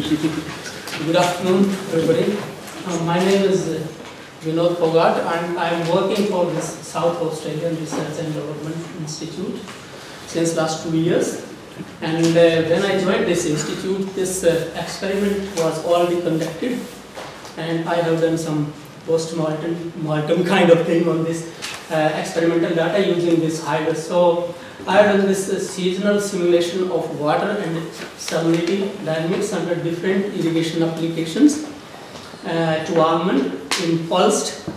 Good afternoon, everybody. My name is Phogat, and I am working for this South Australian Research and Development Institute since last 2 years. And when I joined this institute, this experiment was already conducted, and I have done some post-mortem kind of thing on this experimental data using this Hydrus. So I have done this seasonal simulation of water and salinity dynamics under different irrigation applications to almond in pulsed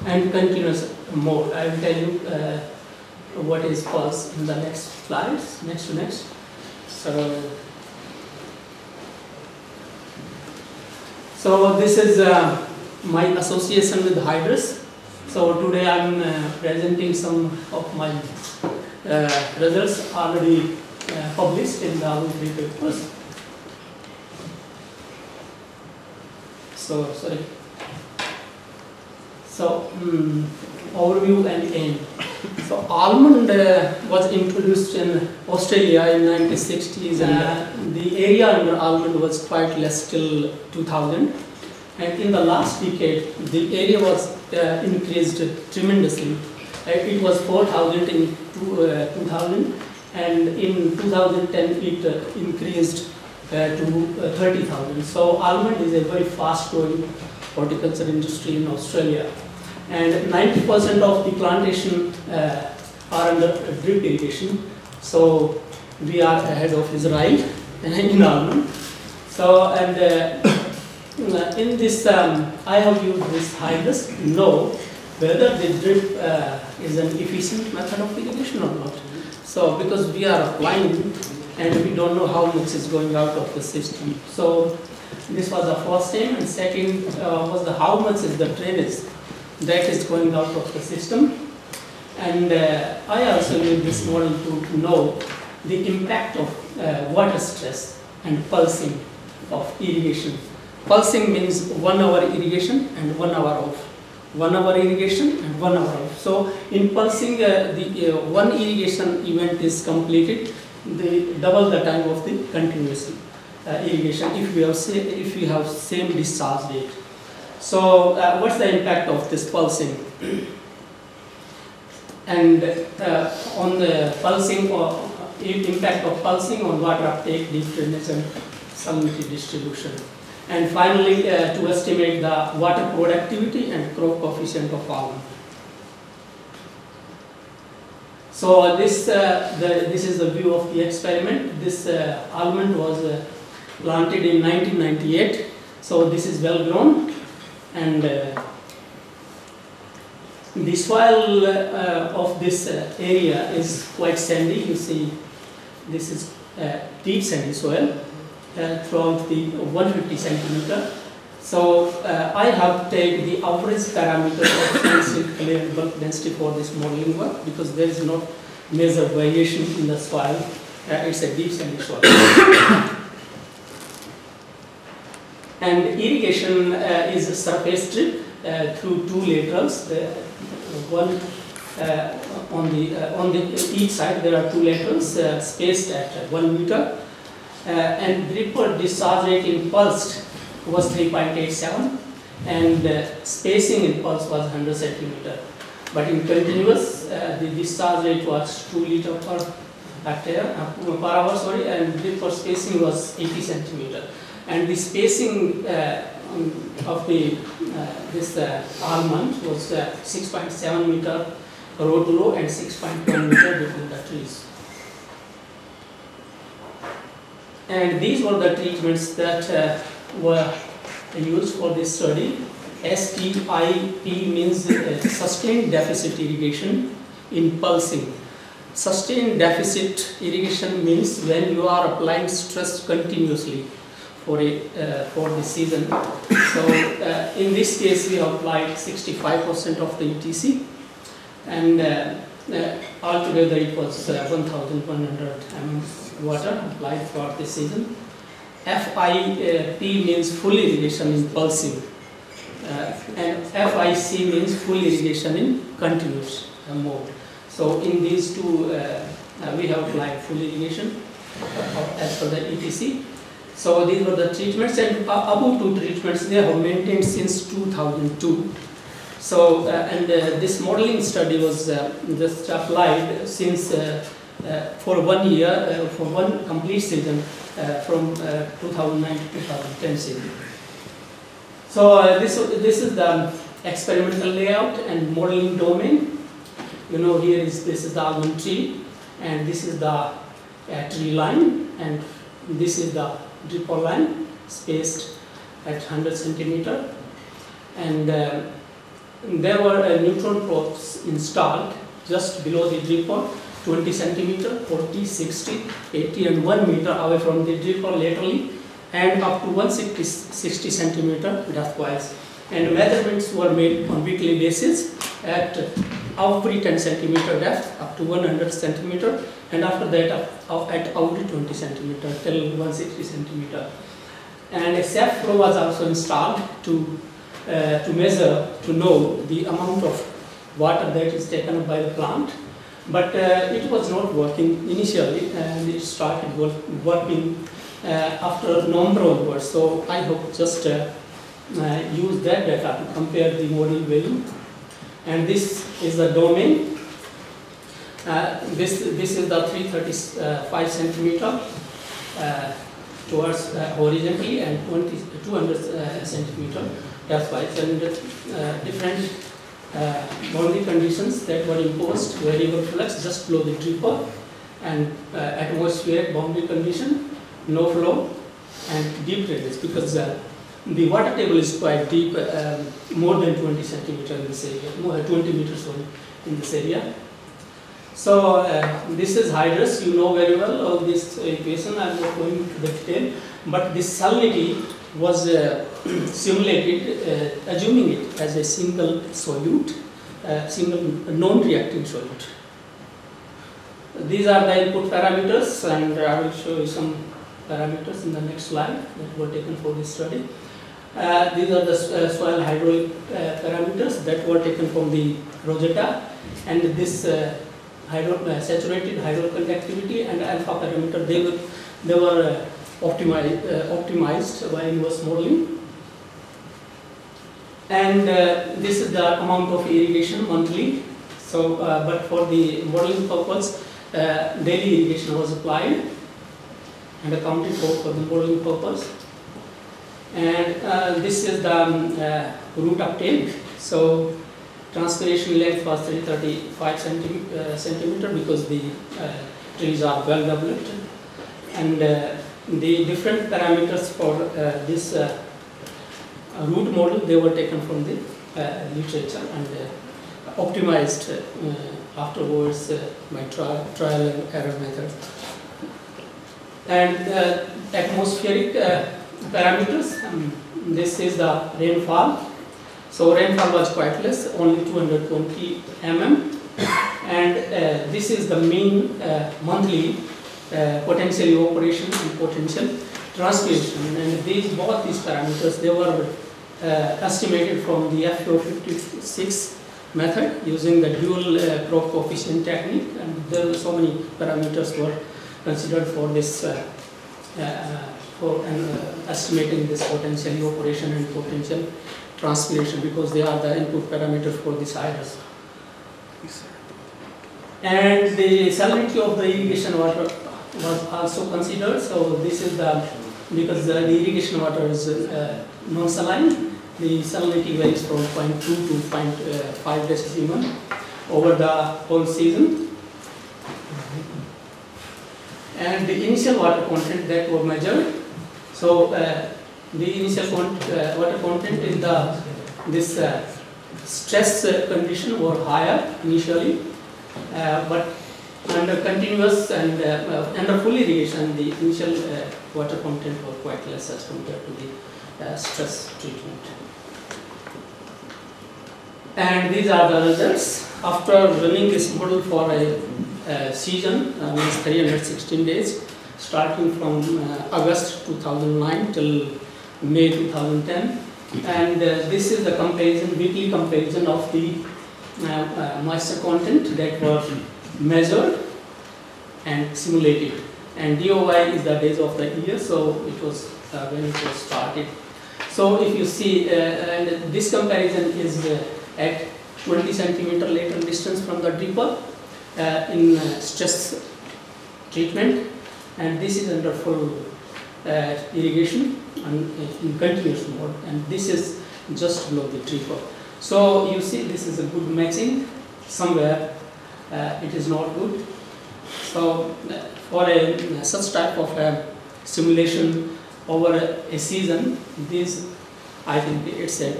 and continuous mode. I will tell you what is pulse in the next slides, next to next. So this is my association with Hydrus. So today I am presenting some of my results already published in the other 3 papers. So overview and aim. So almond was introduced in Australia in 1960s, and the area under almond was quite less till 2000. And in the last decade, the area was increased tremendously. It was 4,000 in 2000, and in 2010 it increased to 30,000. So almond is a very fast-growing horticulture industry in Australia, and 90% of the plantation are under drip irrigation. So we are ahead of Israel in almond. So in this, I have used this Hydrus to know whether the drip is an efficient method of irrigation or not. So because we are applying and we don't know how much is going out of the system. So this was the first aim, and second was how much is the drainage that is going out of the system. And I also used this model to know the impact of water stress and pulsing of irrigation. Pulsing means 1 hour irrigation and 1 hour off. 1 hour irrigation and 1 hour off. So in pulsing, the one irrigation event is completed, double the time of the continuous irrigation if we have same discharge rate. So what's the impact of this pulsing? And on the pulsing, or impact of pulsing on water uptake, deep drainage, and salinity distribution. And finally, to estimate the water productivity and crop coefficient of almond. So this is the view of the experiment. This almond was planted in 1998. So this is well grown, and the soil of this area is quite sandy. You see, this is deep sandy soil. Throughout the 150 centimeter. So I have taken the average parameter of sensitive clay and bulk density for this modeling work, because there is no major variation in the soil. It's a deep sandy soil. And irrigation is a surface drip through 2 laterals. One on each side there are 2 laterals spaced at 1 meter. And drip per discharge rate in pulsed was 3.87, and spacing in pulse was 100 centimeter. But in continuous, the discharge rate was 2 liter per hour, and drip per spacing was 80 centimeter. And the spacing of this almond was 6.7 meter row to row and 6.1 meter between the trees. And these were the treatments that were used for this study. SDIP means sustained deficit irrigation in pulsing. Sustained deficit irrigation means when you are applying stress continuously for the season. So in this case, we have applied 65% of the ETC, and altogether it was 1,100 water applied for the season. FIP means full irrigation in pulsing, and FIC means full irrigation in continuous mode. So in these two, we have applied full irrigation as per the ETC. So these were the treatments, and about 2 treatments they have maintained since 2002. So this modeling study was just applied since for 1 year, for 1 complete season, from 2009 to 2010 season. So this is the experimental layout and modeling domain. You know, this is the almond tree, and this is the tree line, and this is the dripper line spaced at 100 centimeter, and there were neutron probes installed just below the dripper, 20 centimeter, 40, 60, 80 and 1 meter away from the dripper laterally, and up to 160 centimeter depth-wise. And measurements were made on weekly basis at every 10 centimeter depth up to 100 centimeter, and after that at every 20 centimeter till 160 centimeter. And a Sap Flow was also installed to measure, to know the amount of water that is taken up by the plant. But it was not working initially, and it started working after November onwards. So I hope just use that data to compare the model value. And this is the domain. This is the 335 centimeter towards horizontally, and 200 centimeter depth-wise, and different boundary conditions that were imposed: variable flux just below the dripper, and atmospheric boundary condition, no flow, and deep drainage, because the water table is quite deep, more than 20 centimeter in this area, 20 meters in this area. So this is Hydrus. You know very well of this equation. I am not going into the detail, but this salinity was simulated, assuming it as a single solute, single non-reacting solute. These are the input parameters, and I will show you some parameters in the next slide that were taken for this study. These are the soil hydraulic parameters that were taken from the Rosetta, and this saturated hydroconductivity and alpha parameter, they were optimized by inverse modeling. And this is the amount of irrigation monthly. So, but for the modeling purpose, daily irrigation was applied and accounted for the modeling purpose. And this is the root uptake. So transpiration length was 335 centimeter because the trees are well developed, and the different parameters for this root model, they were taken from the literature and optimized afterwards by trial and error method. And atmospheric parameters, this is the rainfall. So rainfall was quite less, only 220 mm, and this is the mean monthly potential evaporation and potential transpiration. And both these parameters, they were estimated from the FO56 method using the dual probe coefficient technique, and there were so many parameters were considered for this for estimating this potential evaporation and potential transpiration, because they are the input parameters for this Hydrus. And the salinity of the irrigation water was also considered. So this is because the irrigation water is non-saline, the salinity varies from 0.2 to 0.5 deciliter over the whole season. And the initial water content that were measured. So the initial water content in this stress condition were higher initially, but under continuous and under full irrigation, the initial water content were quite less as compared to the stress treatment. And these are the results after running this model for a season, means 316 days, starting from August 2009 till May 2010. And this is the comparison, weekly comparison of the moisture content that was measured and simulated. And DOI is the days of the year, so it was when it was started. So if you see, and this comparison is at 20 centimeter lateral distance from the dripper in stress treatment, and this is under full irrigation and in continuous mode, and this is just below the dripper. So you see this is a good matching. Somewhere it is not good. So for such type of simulation over a season, this I think it's a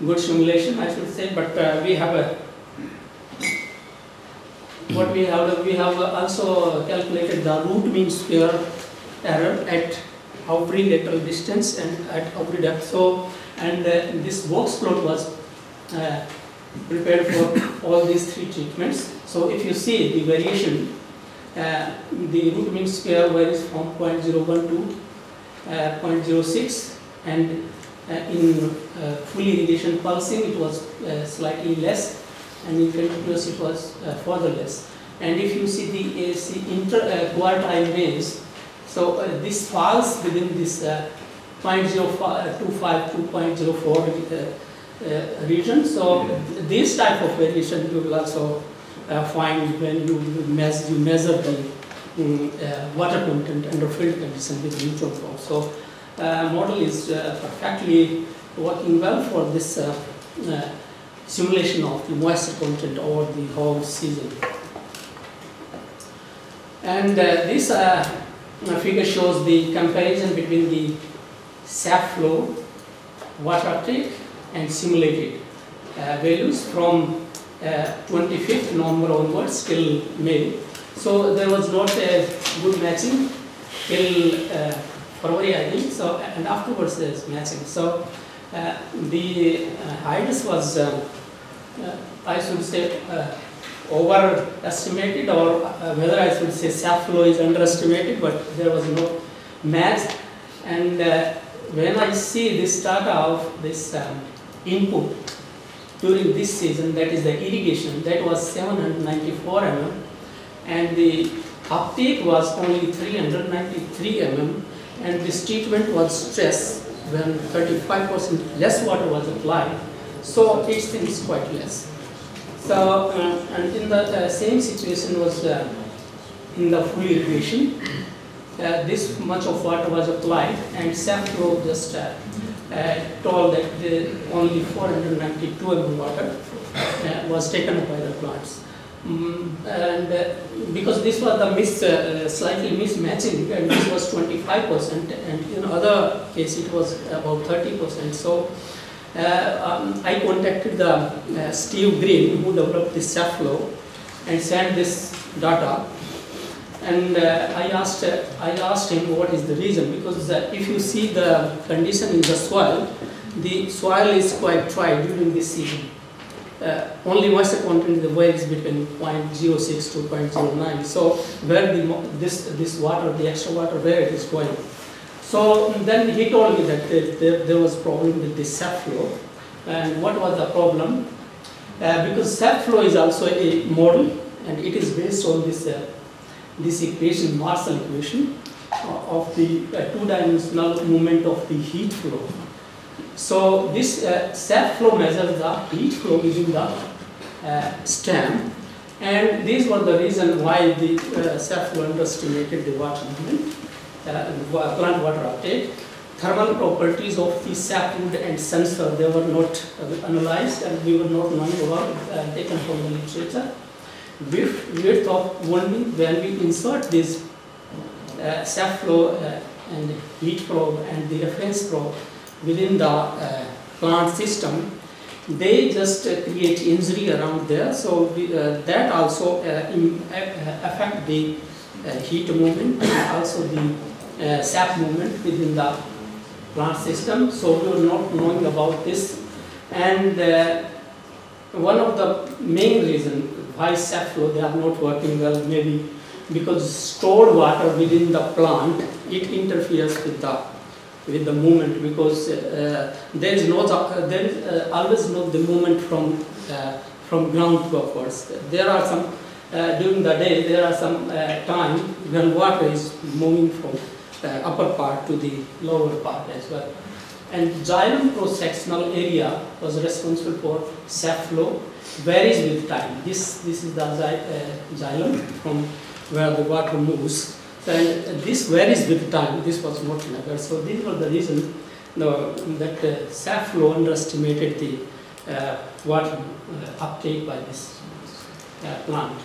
good simulation, I should say. But we have we have also calculated the root mean square error at every lateral distance and at every depth. So and this box plot was prepared for all these three treatments. So if you see the variation, the root mean square varies from 0.01 to 0.06, and in full irrigation pulsing it was slightly less, and in continuous it was further less. And if you see the quartile range, so this falls within this 0.025 to 0.04 region. So this type of variation you will also find when you measure the water content under field condition with neutron probe. So model is perfectly working well for this simulation of the moisture content over the whole season. And this figure shows the comparison between the sap flow, water uptake, and simulated values from 25th November onwards till May. So there was not a good matching till February, I think. So and afterwards there is matching. So the Hydrus was, I should say, overestimated, or whether I should say sap flow is underestimated, but there was no match. And when I see this data of this input during this season, that is the irrigation, that was 794 mm, and the uptake was only 393 mm, and this treatment was stress when 35% less water was applied, so it seems quite less. So and in the same situation was in the full irrigation. This much of water was applied, and Sap Flow just told that only 492 mm water was taken up by the plants. And because this was the slightly mismatching, and this was 25%, and in other case it was about 30%. So I contacted the Steve Green, who developed this Sap Flow, and sent this data. And I asked him what is the reason, because if you see the condition in the soil is quite dry during this season. Only moisture content varies between 0.06 to 0.09. So where this water, the extra water, where it is going. So then he told me that there was a problem with this Sap Flow. And what was the problem? Because Sap Flow is also a model, and it is based on this equation, Marshall equation, of the two-dimensional movement of the heat flow. So this Sap Flow measures the heat flow within the stem, and these were the reason why the Sap Flow underestimated the water movement, plant water uptake. Thermal properties of the sapwood and sensor, they were not analyzed, and we were not knowing about, taken from the literature. Width of wounding, when we insert this Sap Flow and heat probe and the reference probe within the plant system, they just create injury around there. So that also affect the heat movement and also the sap movement within the plant system. So we were not knowing about this, and one of the main reasons why Sap Flow they are not working well, maybe because stored water within the plant, it interferes with the movement, because there is always not the movement from ground to upwards. There are some during the day there are some time when water is moving from upper part to the lower part as well. And xylem cross-sectional area was responsible for sap flow, varies with time. This is the xylem from where the water moves. And this varies with time. This was not measured. So these were the reasons that sap flow underestimated the water uptake by this plant.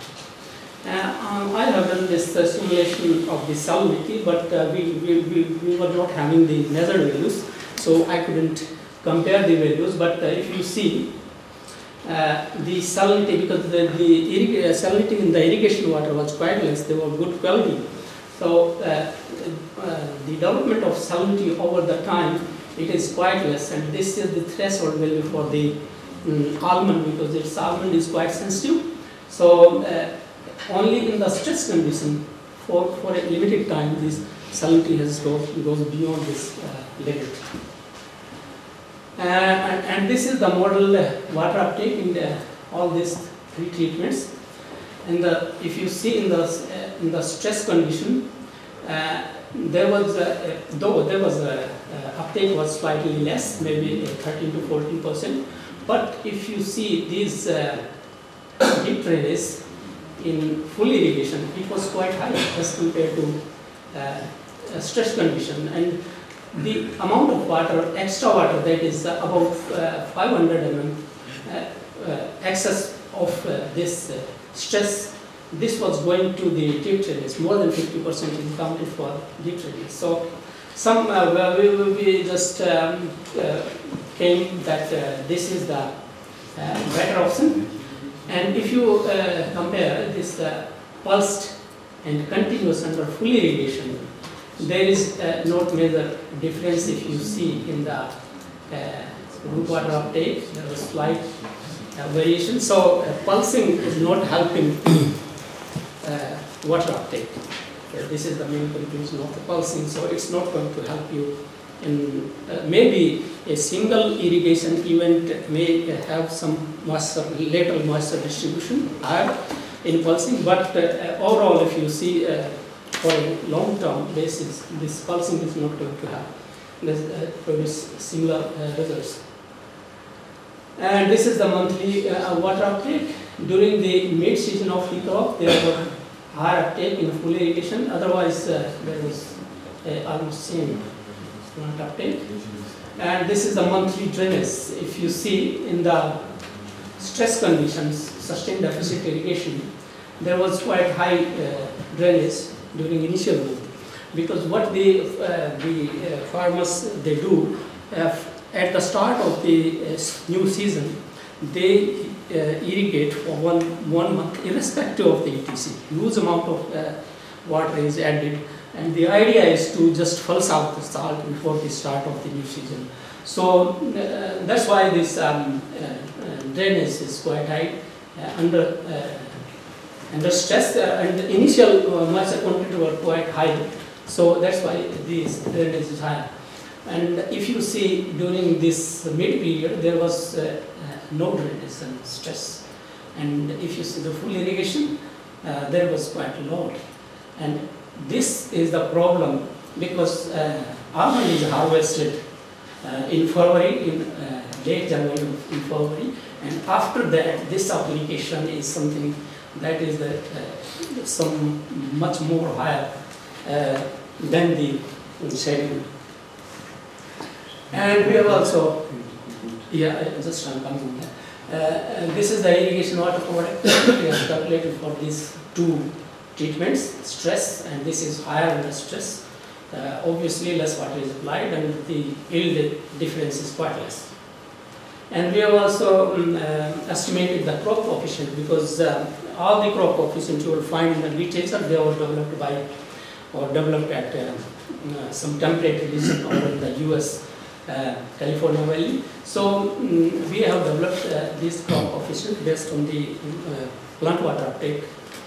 I have done this simulation of the salinity, but we were not having the ElNesr values, so I couldn't compare the values. But if you see the salinity, because the salinity in the irrigation water was quite less, they were good quality. So the development of salinity over the time, it is quite less, and this is the threshold value for the almond, because its almond is quite sensitive. So only in the stress condition for a limited time, this salinity goes beyond this limit. And this is the model water uptake in all these three treatments. And if you see in the stress condition, there was uptake was slightly less, maybe 13 to 14%. But if you see these deep drainage in full irrigation, it was quite high as compared to stress condition. And the amount of water, extra water, that is about 500 mm excess of this stress, this was going to the deep drainage. More than 50% is counted for deep drainage. So some we just came that this is the better option. And if you compare this pulsed and continuous under full irrigation, there is not major difference. If you see in the root water uptake, there was slight variation. So pulsing is not helping water uptake. This is the main conclusion of the pulsing. So it's not going to help you. In maybe a single irrigation event may have some lateral moisture distribution higher in pulsing, but overall, if you see for a long-term basis, this pulsing is not going to have produce similar results. And this is the monthly water uptake. During the mid-season of the crop, there were higher uptake in full irrigation. Otherwise, there was almost same plant uptake. And this is the monthly drainage. If you see in the stress conditions, sustained deficit irrigation, there was quite high drainage during initial move, because what the farmers they do at the start of the new season, they irrigate for one month irrespective of the ETC. Huge amount of water is added, and the idea is to just pulse out the salt before the start of the new season. So that's why this drainage is quite high under stress, and the initial moisture content were quite high. So that's why this drainage is higher. And if you see during this mid period, there was no drainage and stress. And if you see the full irrigation, there was quite low. And this is the problem, because almond is harvested in February, in late January, in February, and after that, this application is something that is some much more higher than the schedule. And we have also, just I'm coming here. This is the irrigation water product we have calculated for these two treatments, stress, and this is higher under stress. Obviously, less water is applied, and the yield difference is quite less. And we have also estimated the crop coefficient, because all the crop coefficients you will find in the literature, they were developed by or developed at some temperate region or in the US, California Valley. So we have developed this crop coefficient based on the plant water uptake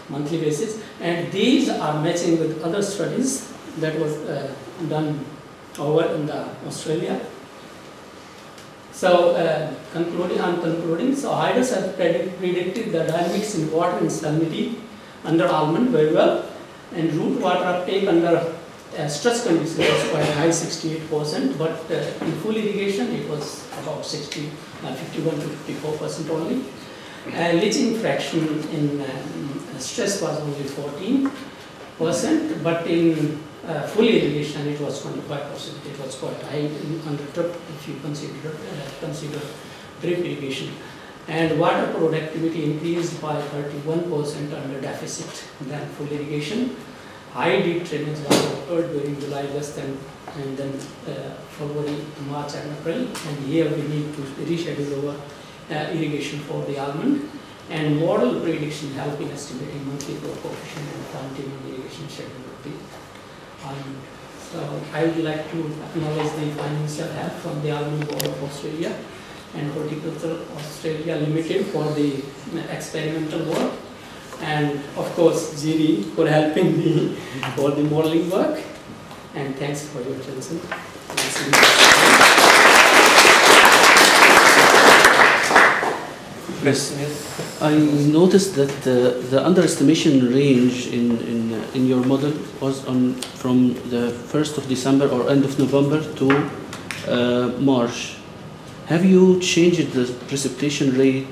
monthly basis, and these are matching with other studies that was done over in Australia. So I'm concluding. So Hydrus has predicted the dynamics in water and salinity under almond very well, and root water uptake under stress condition was quite high, 68%, but in full irrigation it was about 51 to 54% only. Leaching fraction in stress was only 14%, but in full irrigation it was 25%. It was quite high under drip if you consider drip irrigation. And water productivity increased by 31% under deficit than full irrigation. High deep drainage was occurred during July, August, and then February, March, and April. And here we need to reschedule our irrigation for the almond. And model prediction help in estimating monthly growth coefficient and fine-tuning irrigation schedule of the almond. So I would like to acknowledge the financial help from the Almond Board of Australia and Horticulture Australia Limited for the experimental work, and of course GD for helping me for the modeling work, and thanks for your attention. Yes. I noticed that the underestimation range in your model was from the 1st of December or end of November to March. Have you changed the precipitation rate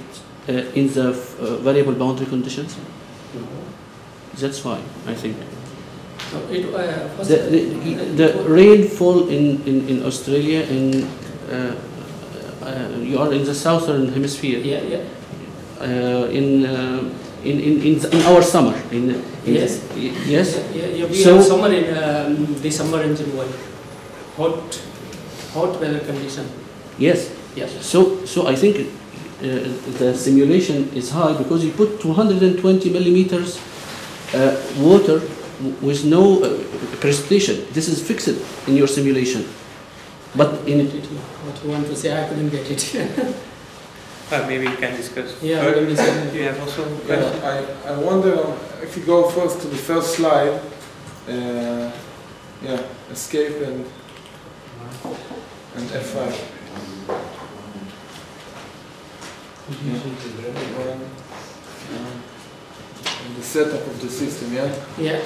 in the variable boundary conditions? No. That's fine, I think. So it, the rainfall in Australia, you are in the southern hemisphere. Yeah, yeah. In our summer. Yes. Yes. Yeah, we have summer in December and January. Hot weather condition. Yes. Yes. So I think the simulation is high because you put 220 millimeters water with no precipitation. This is fixed in your simulation. But in what you want to say, I couldn't get it. Maybe we can discuss. Yeah, you have also. I wonder if you go first to the first slide. Yeah, escape and F5. And the setup of the system, yeah? Yeah.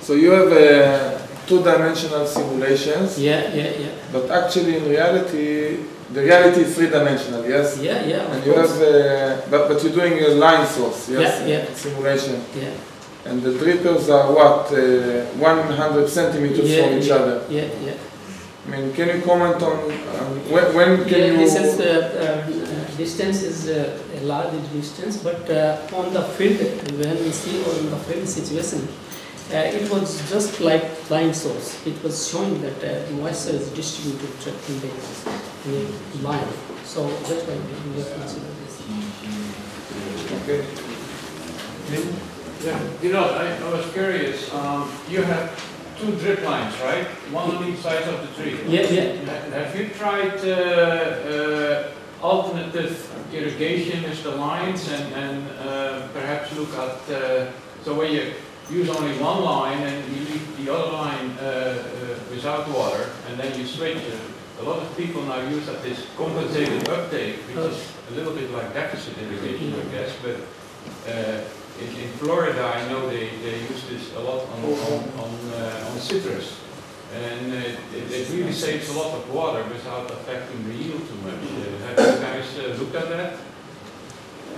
So you have two-dimensional simulations. Yeah. But actually, in reality, the reality is three-dimensional, yes? Yeah. And you have, but you're doing a line source, yes? Yeah. Simulation. Yeah. And the drippers are what? 100 centimeters from each other. Yeah. I mean, can you comment on when can you? This is distance is a large distance, but on the field, when we see on the field situation, it was just like line source. It was showing that moisture is distributed in the line. So that's why we have considered this. Okay. Yeah, I was curious. You have two drip lines, right? One on each side of the tree. Yeah. Have you tried alternative irrigation with the lines and perhaps look at so where you use only one line and you leave the other line without water, and then you switch it. A lot of people now use that this compensated uptake, which is a little bit like deficit irrigation, I guess, but in Florida, I know they use this a lot on citrus, and it really saves a lot of water without affecting the yield too much. Have you guys looked at that?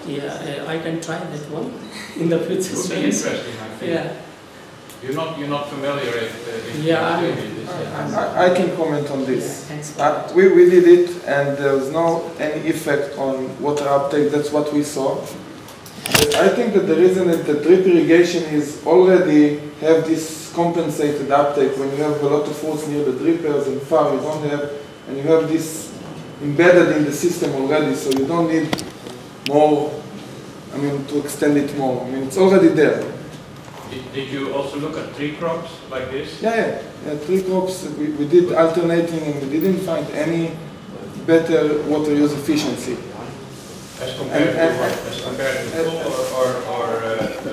Yeah, I can try that one in the future. It would be interesting, I think. Yeah. You're not familiar with I can comment on this. Yeah, thanks. We did it, and there was no any effect on water uptake. That's what we saw. I think that the reason that the drip irrigation is already have this compensated uptake when you have a lot of fruits near the drippers and far you don't have, and you have this embedded in the system already, so you don't need more, to extend it more. It's already there. Did you also look at tree crops like this? Yeah, tree crops, we did alternating and we didn't find any better water use efficiency. As compared to what? As compared to full or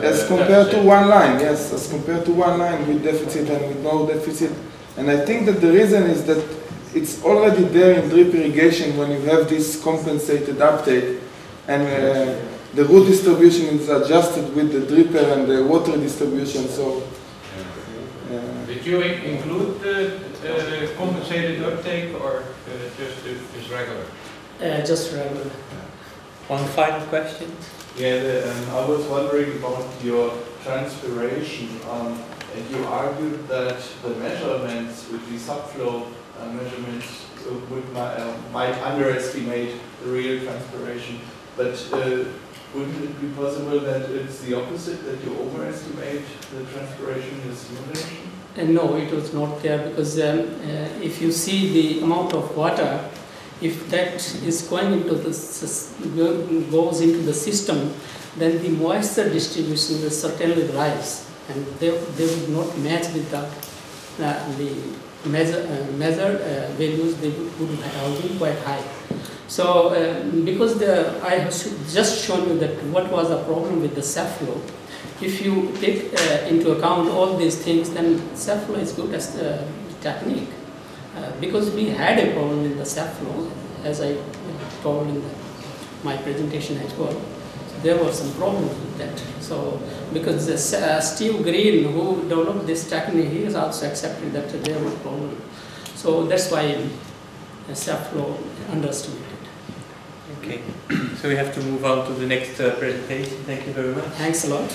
as compared to one line, yes. As compared to one line with deficit and with no deficit. And I think that the reason is that it's already there in drip irrigation when you have this compensated uptake, and the root distribution is adjusted with the dripper and the water distribution. So Did you include the compensated uptake or just regular? Just regular. One final question. Yeah, I was wondering about your transpiration. And you argued that the measurements with the Sap Flow measurements might underestimate the real transpiration. But wouldn't it be possible that it's the opposite, that you overestimate the transpiration in the simulation? No, it was not there, because if you see the amount of water, if that is going into goes into the system, then the moisture distribution will certainly rise, and they would not match with the measured values. They would have been quite high. So because I have just shown you that what was the problem with the Sap Flow. If you take into account all these things, then Sap Flow is good as the technique. Because we had a problem with the Sap Flow, as I told in my presentation as well. So there were some problems with that. So because Steve Green, who developed this technique, he has also accepted that there were problems. So that's why Sap Flow underestimated. Okay, so we have to move on to the next presentation. Thank you very much. Thanks a lot.